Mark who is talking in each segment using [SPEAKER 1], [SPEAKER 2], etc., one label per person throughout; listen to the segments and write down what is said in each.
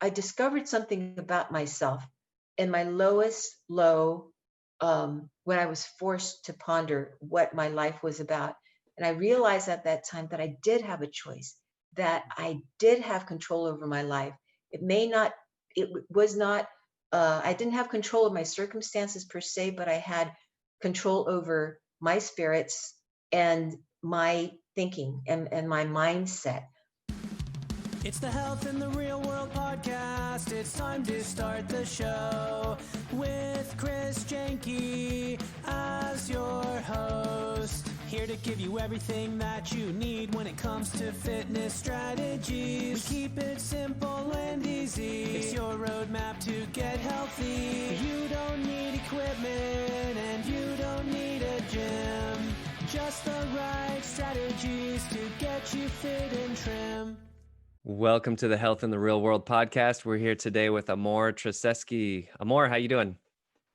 [SPEAKER 1] I discovered something about myself in my lowest low, when I was forced to ponder what my life was about. And I realized at that time that I did have a choice, that I did have control over my life. It may not, was not, I didn't have control of my circumstances per se, but I had control over my spirits and my thinking and my mindset.
[SPEAKER 2] It's the Health in the Real World podcast. It's time to start the show with Chris Janke as your host. Here to give you everything that you need when it comes to fitness strategies. We keep it simple and easy. It's your roadmap to get healthy. You don't need equipment and you don't need a gym. Just the right strategies to get you fit and trim.
[SPEAKER 3] Welcome to the Health in the Real World podcast. We're here today with Amor Traceski. Amor, how you doing?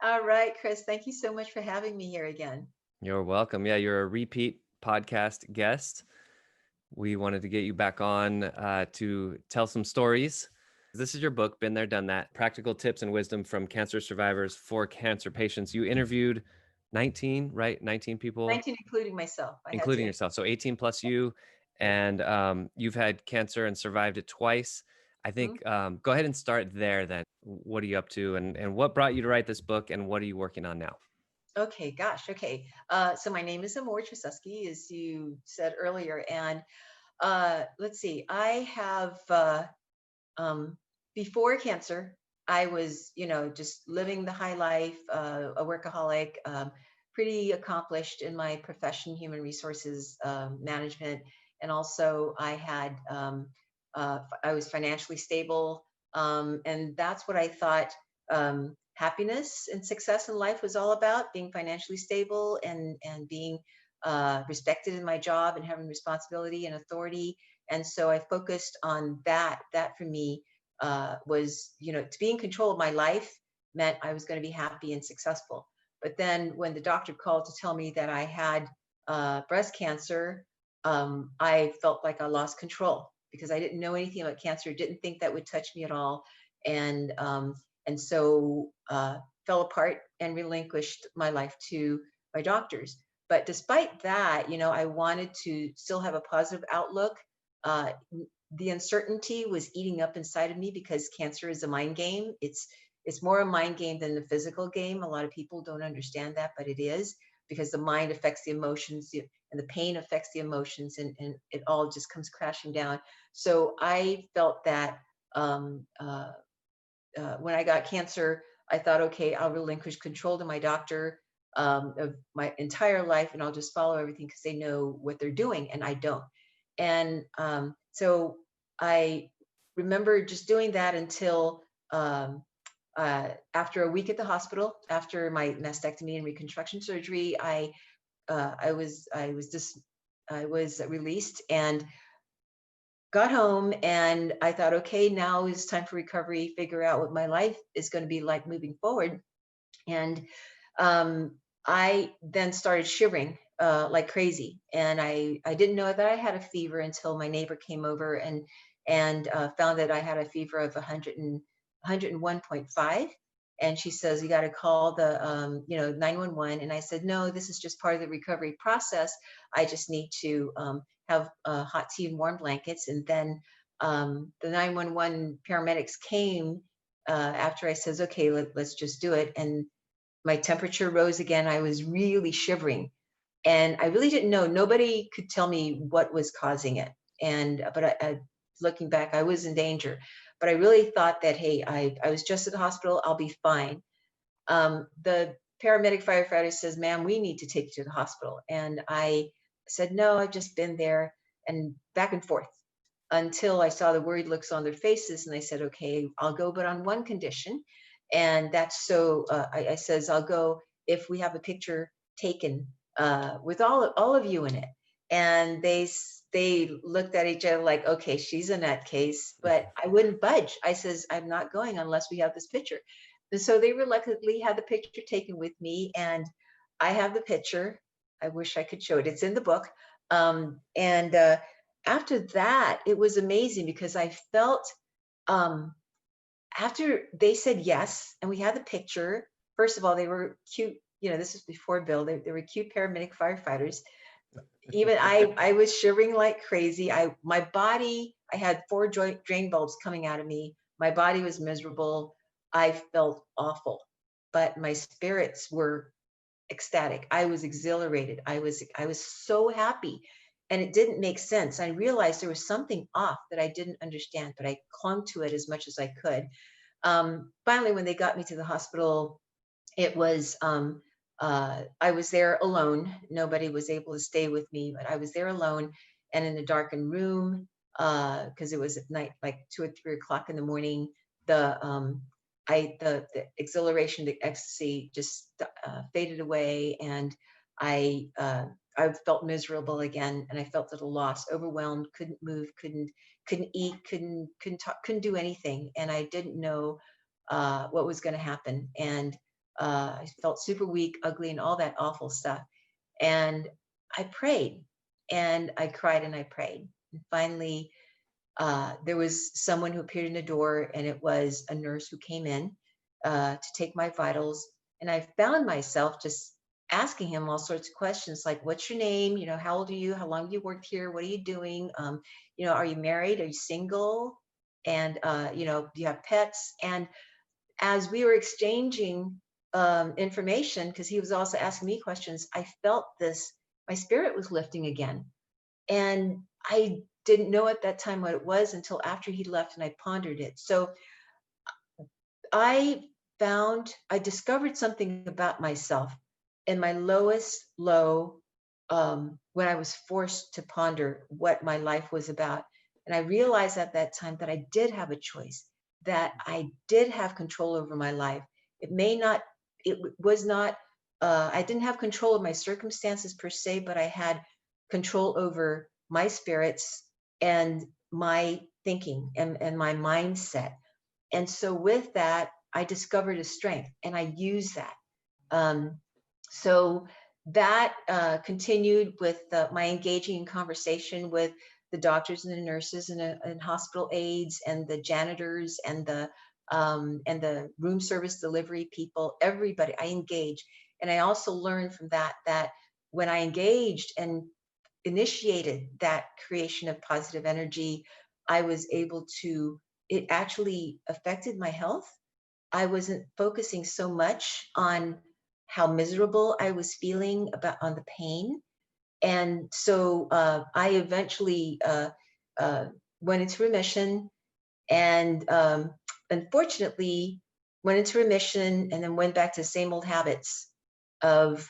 [SPEAKER 1] All right, Chris, thank you so much for having me here again.
[SPEAKER 3] You're welcome. Yeah, you're a repeat podcast guest. We wanted to get you back on to tell some stories. This is your book, Been There, Done That, Practical Tips and Wisdom from Cancer Survivors for Cancer Patients. You interviewed 19, right? 19 people?
[SPEAKER 1] 19, including myself.
[SPEAKER 3] Including yourself. So 18 plus you. And you've had cancer and survived it twice. I think go ahead and start there then. What are you up to and what brought you to write this book and what are you working on now?
[SPEAKER 1] Okay, gosh. Okay. So my name is Amor Traceski, as you said earlier. And let's see, I have, before cancer, I was, just living the high life, a workaholic, pretty accomplished in my profession, human resources management. And also I had, I was financially stable. And that's what I thought happiness and success in life was all about, being financially stable and being respected in my job and having responsibility and authority. And so I focused on that. That for me was, to be in control of my life meant I was going to be happy and successful. But then when the doctor called to tell me that I had breast cancer, I felt like I lost control because I didn't know anything about cancer, didn't think that would touch me at all. And so fell apart and relinquished my life to my doctors. But despite that, I wanted to still have a positive outlook. The uncertainty was eating up inside of me because cancer is a mind game. It's more a mind game than the physical game. A lot of people don't understand that, but it is, because the mind affects the emotions and the pain affects the emotions, and it all just comes crashing down. So I felt that when I got cancer, I thought, okay, I'll relinquish control to my doctor of my entire life, and I'll just follow everything because they know what they're doing, and I don't. And so I remember just doing that until after a week at the hospital, after my mastectomy and reconstruction surgery, I was released and got home, and I thought, okay, now is time for recovery, figure out what my life is going to be like moving forward. And I then started shivering like crazy. And I didn't know that I had a fever until my neighbor came over and found that I had a fever of 101.5. And she says, you got to call the 911. And I said, no, this is just part of the recovery process. I just need to have hot tea and warm blankets. And then the 911 paramedics came after I says, okay, let's just do it. And my temperature rose again. I was really shivering, and I really didn't know. Nobody could tell me what was causing it. But looking back, I was in danger. But I really thought that, hey, I was just at the hospital. I'll be fine. The paramedic firefighter says, ma'am, we need to take you to the hospital. And I said, no, I've just been there, and back and forth until I saw the worried looks on their faces. And I said, okay, I'll go, but on one condition. And that's so I says, I'll go if we have a picture taken with all of you in it. And they looked at each other like, okay, she's a nutcase, but I wouldn't budge. I says, I'm not going unless we have this picture. And so they reluctantly had the picture taken with me, and I have the picture. I wish I could show it. It's in the book. And after that, it was amazing because I felt after they said yes, and we had the picture, first of all, they were cute. This was before Bill. They were cute paramedic firefighters. Even I was shivering like crazy. My body, I had four drain bulbs coming out of me. My body was miserable. I felt awful, but my spirits were ecstatic. I was exhilarated. I was so happy, and it didn't make sense. I realized there was something off that I didn't understand, but I clung to it as much as I could. Finally, when they got me to the hospital, it was I was there alone. Nobody was able to stay with me, but I was there alone and in a darkened room because it was at night, like 2 or 3 o'clock in the morning. The exhilaration, the ecstasy just faded away, and I uh, I felt miserable again, and I felt at a loss, overwhelmed, couldn't move, couldn't eat, couldn't talk, couldn't do anything, and I didn't know what was going to happen. And I felt super weak, ugly, and all that awful stuff. And I prayed and I cried and I prayed. And finally, there was someone who appeared in the door, and it was a nurse who came in to take my vitals. And I found myself just asking him all sorts of questions like, what's your name? How old are you? How long have you worked here? What are you doing? Are you married? Are you single? And, do you have pets? And as we were exchanging information, because he was also asking me questions, I felt this, my spirit was lifting again. And I didn't know at that time what it was until after he left and I pondered it. So I discovered something about myself in my lowest low when I was forced to ponder what my life was about. And I realized at that time that I did have a choice, that I did have control over my life. I didn't have control of my circumstances per se, but I had control over my spirits and my thinking and my mindset. And so with that, I discovered a strength and I used that. Um, so that continued with my engaging in conversation with the doctors and the nurses and hospital aides and the janitors and the room service delivery people, everybody I engaged. And I also learned from that when I engaged and initiated that creation of positive energy, I was able to, it actually affected my health. I wasn't focusing so much on how miserable I was feeling on the pain. And so I eventually uh, went into remission, and unfortunately went into remission and then went back to the same old habits of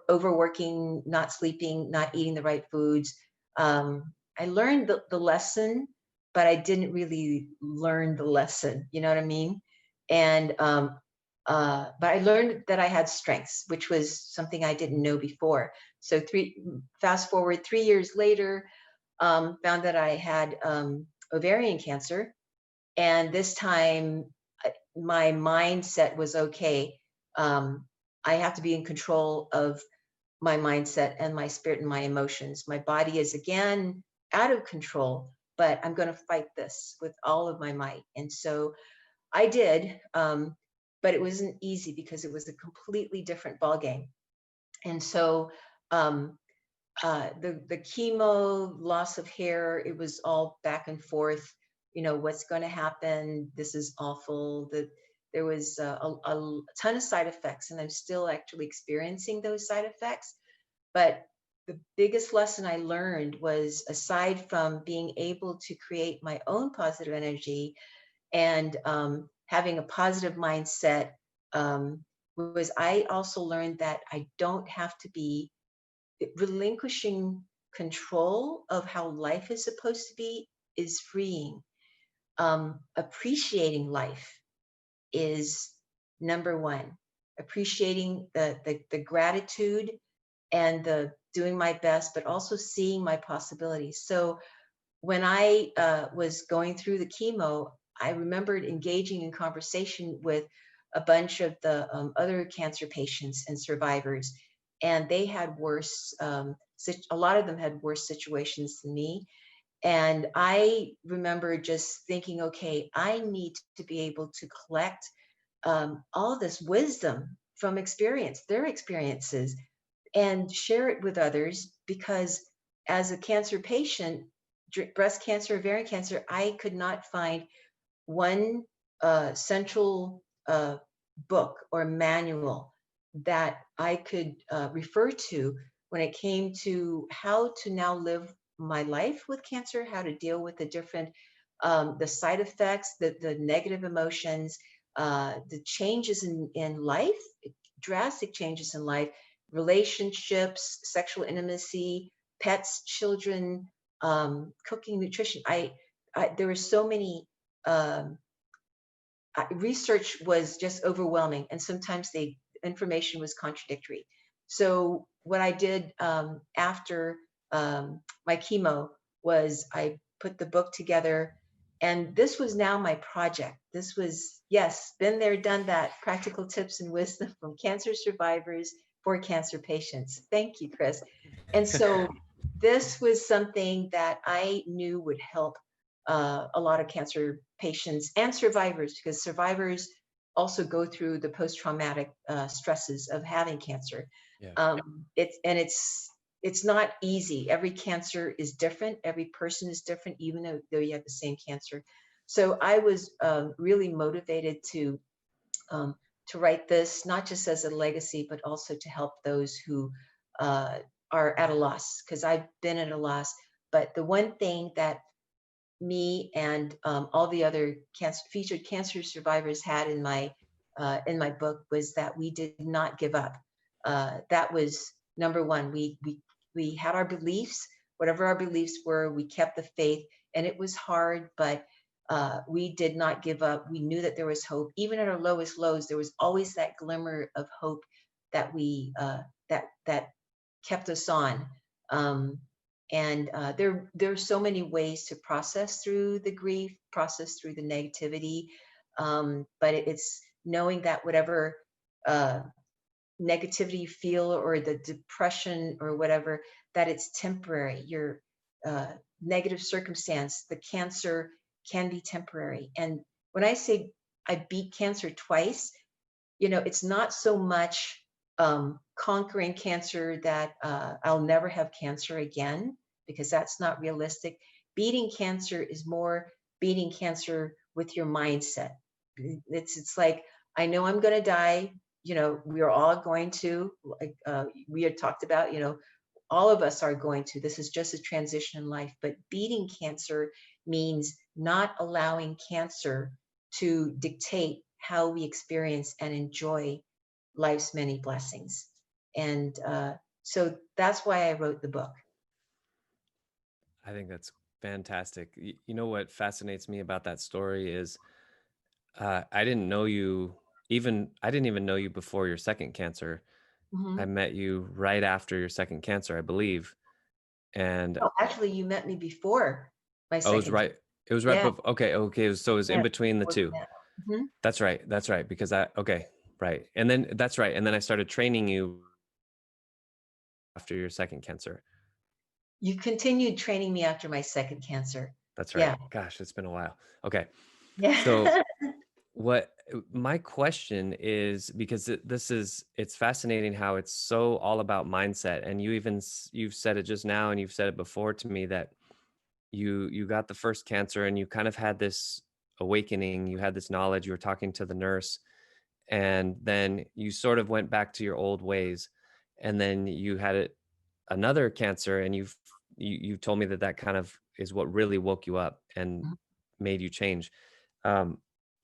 [SPEAKER 1] overworking, not sleeping, not eating the right foods. I learned the lesson, but I didn't really learn the lesson. You know what I mean? And but I learned that I had strengths, which was something I didn't know before. So fast forward 3 years later, found that I had ovarian cancer, and this time my mindset was okay. I have to be in control of my mindset and my spirit and my emotions. My body is again out of control, but I'm going to fight this with all of my might. And so I did, but it wasn't easy because it was a completely different ballgame. And so the chemo, loss of hair, it was all back and forth. What's going to happen? This is awful. There was a ton of side effects, and I'm still actually experiencing those side effects. But the biggest lesson I learned was, aside from being able to create my own positive energy and having a positive mindset, was I also learned that I don't have to be relinquishing control of how life is supposed to be is freeing. Appreciating life is number one. Appreciating the gratitude and the doing my best, but also seeing my possibilities. So when I was going through the chemo, I remembered engaging in conversation with a bunch of the other cancer patients and survivors, and they had worse, a lot of them had worse situations than me. And I remember just thinking, okay, I need to be able to collect all this wisdom from experience, their experiences, and share it with others, because as a cancer patient, breast cancer, ovarian cancer, I could not find one central book or manual that I could refer to when it came to how to now live my life with cancer, how to deal with the different the side effects, the negative emotions, the changes in life, drastic changes in life, relationships, sexual intimacy, pets, children, cooking, nutrition. There were so many um, research was just overwhelming, and sometimes the information was contradictory. So what I did after my chemo was I put the book together, and this was now my project. This was, yes, been there, done that. Practical tips and wisdom from cancer survivors for cancer patients. Thank you, Chris. And so this was something that I knew would help a lot of cancer patients and survivors, because survivors also go through the post-traumatic stresses of having cancer.
[SPEAKER 3] Yeah.
[SPEAKER 1] It's not easy. Every cancer is different. Every person is different, even though you have the same cancer. So I was really motivated to write this, not just as a legacy, but also to help those who are at a loss, because I've been at a loss. But the one thing that me and all the other featured cancer survivors had in my book was that we did not give up. That was number one. We had our beliefs, whatever our beliefs were. We kept the faith, and it was hard, but we did not give up. We knew that there was hope, even at our lowest lows. There was always that glimmer of hope that we that kept us on. And there's so many ways to process through the grief, process through the negativity, but it's knowing that whatever negativity you feel, or the depression or whatever, that it's temporary. Your negative circumstance, the cancer can be temporary. And when I say I beat cancer twice, it's not so much conquering cancer that I'll never have cancer again, because that's not realistic. Beating cancer is more beating cancer with your mindset. It's like, I know I'm going to die. We are all going to, like we had talked about, all of us are going to. This is just a transition in life. But beating cancer means not allowing cancer to dictate how we experience and enjoy life's many blessings. And so that's why I wrote the book.
[SPEAKER 3] I think that's fantastic. You know what fascinates me about that story is I didn't know you I didn't even know you before your second cancer. I
[SPEAKER 1] Mm-hmm.
[SPEAKER 3] met you right after your second cancer, I believe. And
[SPEAKER 1] Oh, actually, you met me before my
[SPEAKER 3] I was
[SPEAKER 1] second.
[SPEAKER 3] right. It was right
[SPEAKER 1] Yeah,
[SPEAKER 3] before. Okay. So it was in
[SPEAKER 1] yeah.
[SPEAKER 3] between the two.
[SPEAKER 1] Mm-hmm.
[SPEAKER 3] That's right. That's right. Because okay. Right. And then that's right. And then I started training you after your second cancer.
[SPEAKER 1] You continued training me after my second cancer.
[SPEAKER 3] That's right.
[SPEAKER 1] Yeah,
[SPEAKER 3] Gosh, it's been a while. Okay. So
[SPEAKER 1] yeah.
[SPEAKER 3] what my question is, because it's fascinating how it's so all about mindset. And you've said it just now, and you've said it before to me, that you got the first cancer and you kind of had this awakening, you had this knowledge, you were talking to the nurse, and then you sort of went back to your old ways, and then you had another cancer, and you told me that kind of is what really woke you up and made you change. um,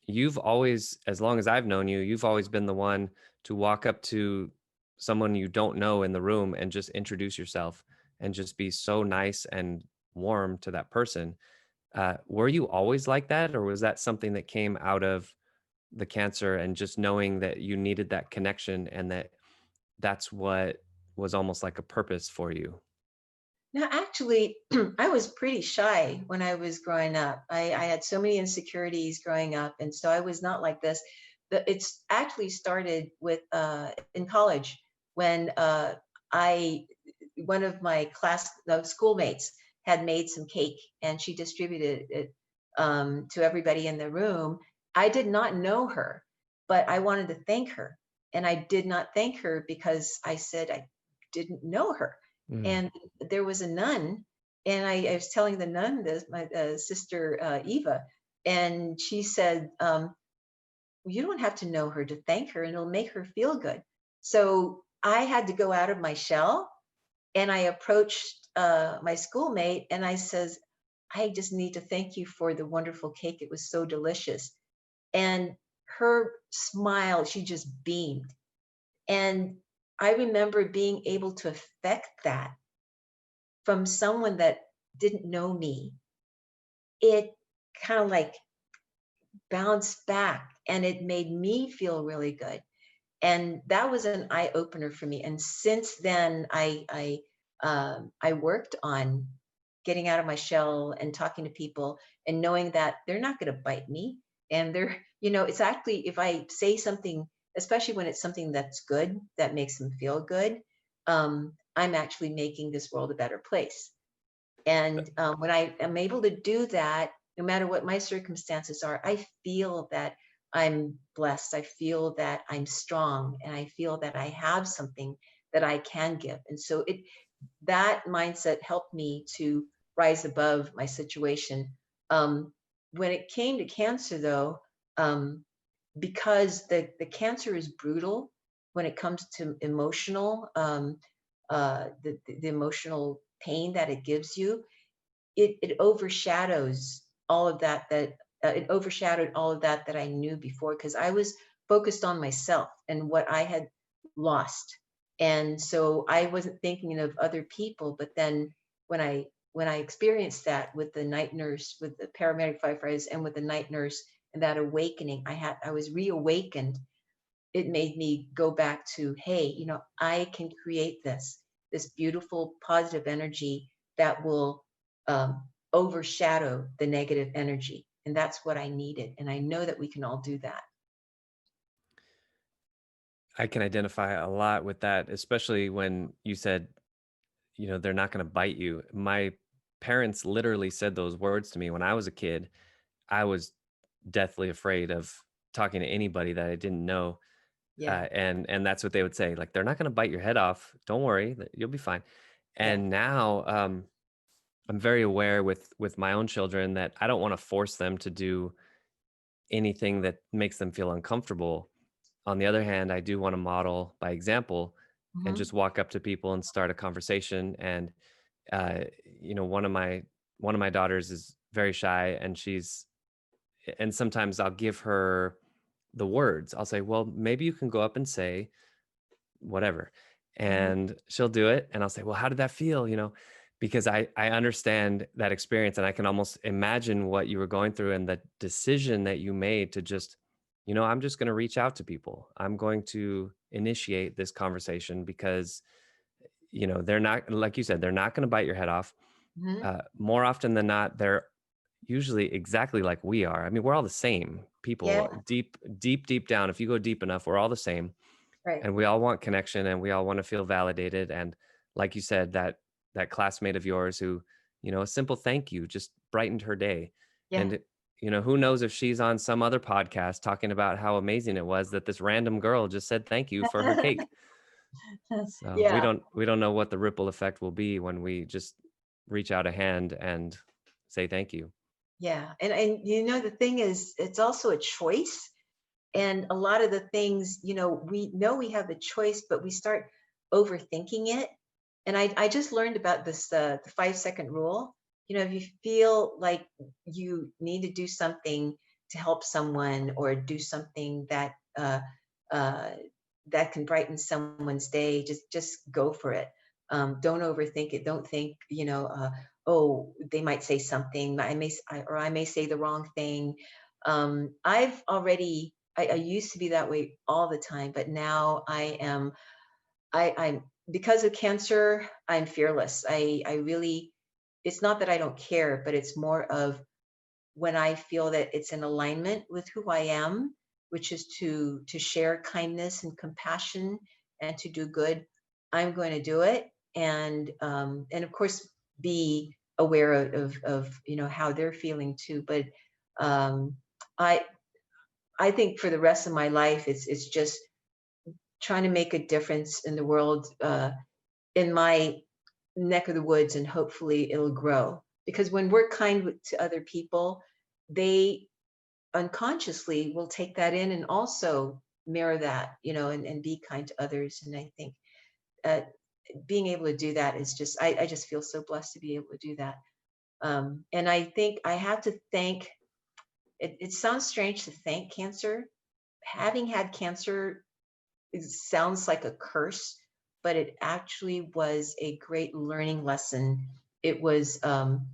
[SPEAKER 3] you've always, as long as I've known you, you've always been the one to walk up to someone you don't know in the room and just introduce yourself and just be so nice and warm to that person. Were you always like that, or was that something that came out of the cancer and just knowing that you needed that connection, and that's what was almost like a purpose for you?
[SPEAKER 1] Now, actually, I was pretty shy when I was growing up. I had so many insecurities growing up, and so I was not like this. It's actually started with in college when I one of my schoolmates had made some cake and she distributed it to everybody in the room. I did not know her, but I wanted to thank her. And I did not thank her because I said I didn't know her.
[SPEAKER 3] Mm.
[SPEAKER 1] And there was a nun, and I was telling the nun this, my sister Eva, and she said, you don't have to know her to thank her, and it'll make her feel good. So I had to go out of my shell, and I approached my schoolmate, and I says, I just need to thank you for the wonderful cake. It was so delicious. And her smile, she just beamed. And I remember being able to affect that from someone that didn't know me. It kind of like bounced back and it made me feel really good. And that was an eye opener for me. And since then, I worked on getting out of my shell and talking to people and knowing that they're not going to bite me. And they're, it's actually, if I say something, especially when it's something that's good, that makes them feel good, I'm actually making this world a better place. And when I am able to do that, no matter what my circumstances are, I feel that I'm blessed. I feel that I'm strong, and I feel that I have something that I can give. And so that mindset helped me to rise above my situation. When it came to cancer, though, because the cancer is brutal when it comes to emotional, the emotional pain that it gives you, it overshadows all of that it overshadowed all of that I knew before, because I was focused on myself and what I had lost. And so I wasn't thinking of other people. But then when I experienced that with the night nurse, with the paramedic firefighters, and with the night nurse, and that awakening, I was reawakened. It made me go back to, hey, I can create this beautiful positive energy that will overshadow the negative energy. And that's what I needed. And I know that we can all do that.
[SPEAKER 3] I can identify a lot with that, especially when you said, they're not going to bite you. My parents literally said those words to me when I was a kid. I was deathly afraid of talking to anybody that I didn't know.
[SPEAKER 1] Yeah.
[SPEAKER 3] And that's what they would say, like, they're not going to bite your head off. Don't worry, you'll be fine.
[SPEAKER 1] Yeah.
[SPEAKER 3] And now I'm very aware with my own children that I don't want to force them to do anything that makes them feel uncomfortable. On the other hand, I do want to model by example and
[SPEAKER 1] Hmm.
[SPEAKER 3] just walk up to people and start a conversation. And uh, one of my daughters is very shy, and sometimes I'll give her the words. I'll say, well, maybe you can go up and say whatever,
[SPEAKER 1] Hmm.
[SPEAKER 3] and she'll do it, and I'll say, well, how did that feel, because I understand that experience, and I can almost imagine what you were going through and the decision that you made to just, I'm just going to reach out to people. I'm going to initiate this conversation because they're not, like you said, they're not going to bite your head off.
[SPEAKER 1] Hmm.
[SPEAKER 3] More often than not, they're usually exactly like we are. I mean, we're all the same people,
[SPEAKER 1] Yeah.
[SPEAKER 3] deep, deep, deep down. If you go deep enough, we're all the same,
[SPEAKER 1] Right.
[SPEAKER 3] and we all want connection, and we all want to feel validated. And like you said, that classmate of yours who, a simple thank you just brightened her day.
[SPEAKER 1] Yeah.
[SPEAKER 3] And who knows if she's on some other podcast talking about how amazing it was that this random girl just said thank you for her cake. So we
[SPEAKER 1] Yeah.
[SPEAKER 3] don't we don't know what the ripple effect will be when we just reach out a hand and say thank you.
[SPEAKER 1] Yeah. And the thing is, it's also a choice. And a lot of the things, we know we have the choice, but we start overthinking it. And I just learned about this, the 5-second rule. If you feel like you need to do something to help someone, or do something uh, that can brighten someone's day, just go for it. Don't overthink it. Don't think, oh, they might say something. I may say the wrong thing. I've already, I used to be that way all the time, but now I'm because of cancer, I'm fearless. I really, it's not that I don't care, but it's more of when I feel that it's in alignment with who I am, which is to share kindness and compassion and to do good, I'm going to do it. And of course, be aware of how they're feeling too. But um, I I think for the rest of my life, it's just trying to make a difference in the world, in my neck of the woods, and hopefully it'll grow. Because when we're kind to other people, they unconsciously will take that in and also mirror that, and be kind to others. And I think uh, being able to do that is just, I just feel so blessed to be able to do that. And I think I have to thank, it sounds strange to thank cancer. Having had cancer, it sounds like a curse, but it actually was a great learning lesson. It was an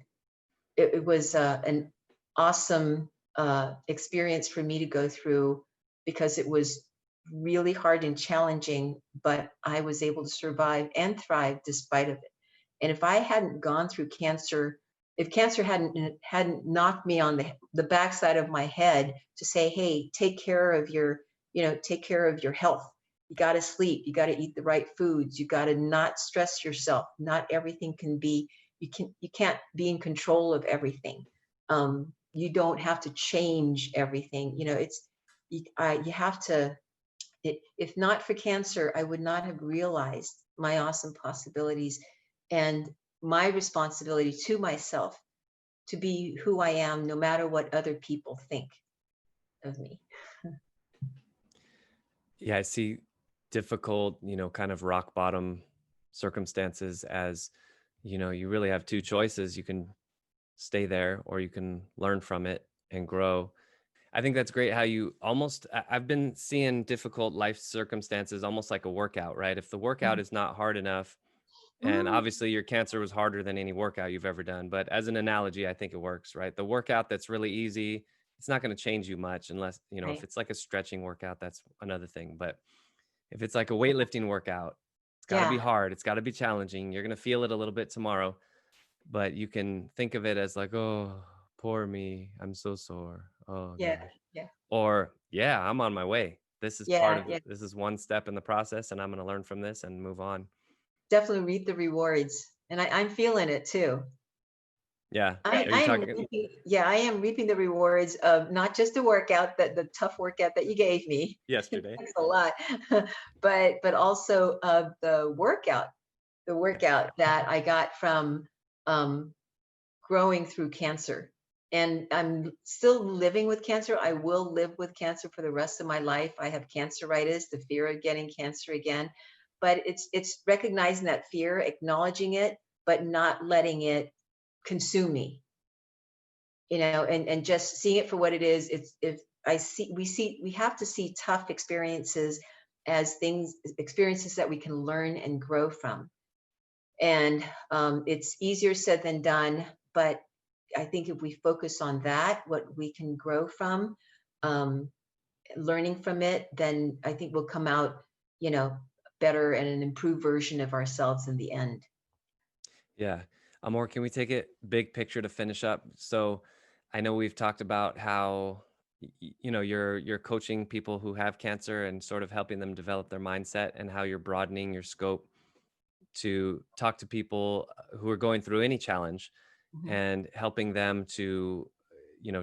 [SPEAKER 1] awesome experience for me to go through, because it was really hard and challenging, but I was able to survive and thrive despite of it. And if I hadn't gone through cancer, if cancer hadn't knocked me on the backside of my head to say, hey, take care of your health. You got to sleep, you got to eat the right foods, you got to not stress yourself. Not everything can be, you can't be in control of everything. You don't have to change everything. You have to, if not for cancer, I would not have realized my awesome possibilities and my responsibility to myself to be who I am, no matter what other people think of me.
[SPEAKER 3] Yeah, I see difficult, kind of rock bottom circumstances as, you really have two choices. You can stay there or you can learn from it and grow. I think that's great how you almost, I've been seeing difficult life circumstances almost like a workout, right? If the workout is not hard enough, and
[SPEAKER 1] Mm,
[SPEAKER 3] obviously your cancer was harder than any workout you've ever done, but as an analogy, I think it works, right? The workout that's really easy, it's not going to change you much unless, if
[SPEAKER 1] right.
[SPEAKER 3] it's like a stretching workout, that's another thing. But if it's like a weightlifting workout, it's got to be
[SPEAKER 1] Yeah,
[SPEAKER 3] hard. It's got to be challenging. You're going to feel it a little bit tomorrow, but you can think of it as like, oh, poor me. I'm so sore. Oh
[SPEAKER 1] yeah,
[SPEAKER 3] gosh.
[SPEAKER 1] yeah,
[SPEAKER 3] Or, yeah, I'm on my way. This is part
[SPEAKER 1] yeah,
[SPEAKER 3] of
[SPEAKER 1] yeah.
[SPEAKER 3] this is one step in the process, and I'm going to learn from this and move on.
[SPEAKER 1] Definitely reap the rewards. And I'm feeling it too.
[SPEAKER 3] Yeah.
[SPEAKER 1] I,
[SPEAKER 3] Are
[SPEAKER 1] I
[SPEAKER 3] you
[SPEAKER 1] am
[SPEAKER 3] talking
[SPEAKER 1] reaping, yeah, I am reaping the rewards of not just the workout, that the tough workout that you gave me.
[SPEAKER 3] yesterday?
[SPEAKER 1] Thanks a lot. But also of the workout that I got from um, growing through cancer. And I'm still living with cancer. I will live with cancer for the rest of my life. I have canceritis, the fear of getting cancer again. But it's recognizing that fear, acknowledging it, but not letting it consume me, and just seeing it for what it is. It's if I see we have to see tough experiences as experiences that we can learn and grow from. And it's easier said than done, but I think if we focus on that, what we can grow from, um, learning from it, then I think we'll come out, you know, better and an improved version of ourselves in the end.
[SPEAKER 3] Yeah. Amor, can we take it big picture to finish up? So I know we've talked about how you're coaching people who have cancer and sort of helping them develop their mindset, and how you're broadening your scope to talk to people who are going through any challenge
[SPEAKER 1] Mhm.
[SPEAKER 3] and helping them to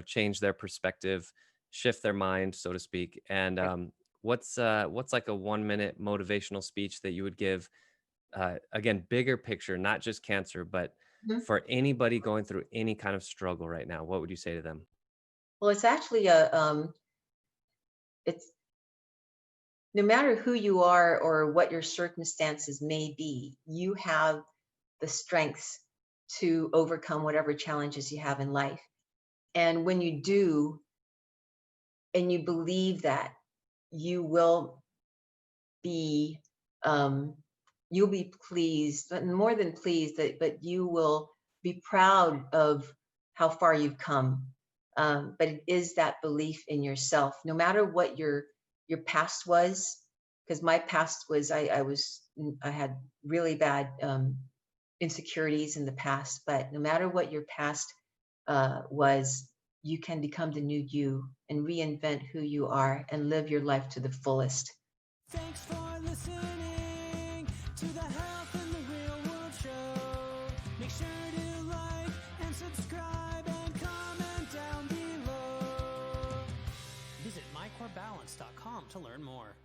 [SPEAKER 3] change their perspective, shift their mind, so to speak. And
[SPEAKER 1] Right.
[SPEAKER 3] what's like a 1 minute motivational speech that you would give, again, bigger picture, not just cancer, but
[SPEAKER 1] Mhm.
[SPEAKER 3] for anybody going through any kind of struggle right now? What would you say to them?
[SPEAKER 1] Well, it's actually it's no matter who you are or what your circumstances may be, you have the strengths to overcome whatever challenges you have in life. And when you do, and you believe that, you will be um, you'll be pleased, but more than pleased, but you will be proud of how far you've come. But it is that belief in yourself, no matter what your past was. Because my past was, I had really bad insecurities in the past. But no matter what your past was, you can become the new you and reinvent who you are and live your life to the fullest.
[SPEAKER 2] Thanks for listening to the Health in the Real World show. Make sure to like, mycorebalance.com to learn more.